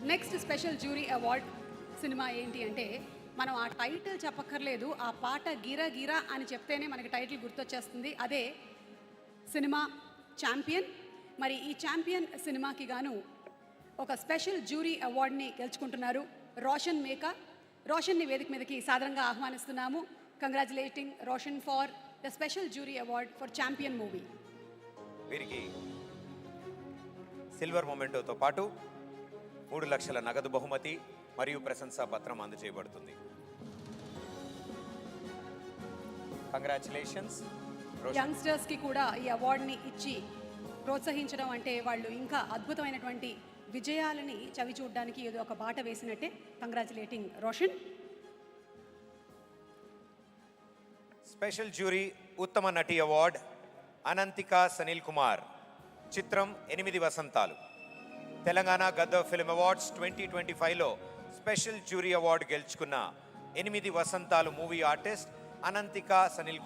Next special jury award cinema ఏంటి అంటే, మనం ఆ టైటిల్ చెప్పక్కర్లేదు, ఆ పాట గిర గిర అని చెప్తేనే మనకి టైటిల్ గుర్తొచ్చేస్తుంది. అదే సినిమా ఛాంపియన్. మరి ఈ ఛాంపియన్ సినిమాకి గాను ఒక స్పెషల్ జ్యూరీ అవార్డ్ని గెలుచుకుంటున్నారు రోషన్ మేకా. రోషన్ని వేదిక మీదకి సాధారణంగా ఆహ్వానిస్తున్నాము. Congratulating Roshan for the special jury award for champion movie. వీరికి సిల్వర్ మొమెంటోతో పాటు 3 లక్షల నగదు బహుమతి మరియు ప్రశంసా పత్రం అందజేయబడుతుంది. కంగ్రాచులేషన్స్. యంగ్స్టర్స్కి కూడా ఈ అవార్డుని ఇచ్చి ప్రోత్సహించడం అంటే వాళ్ళు ఇంకా అద్భుతమైనటువంటి విజయాలని చవి చూడడానికి ఏదో ఒక బాట వేసినట్టే. కంగ్రాచులేటింగ్ రోషన్. స్పెషల్ జ్యూరీ ఉత్తమ నటి అవార్డ్ అనంతిక సనిల్ కుమార్. చిత్రం 8 వసంతాలు. తెలంగాణ గద్దర్ ఫిల్మ్ అవార్డ్స్ 2025లో స్పెషల్ జ్యూరీ అవార్డు గెలుచుకున్న 8 వసంతాలు మూవీ ఆర్టిస్ట్ అనంతిక సనిల్ కుమార్.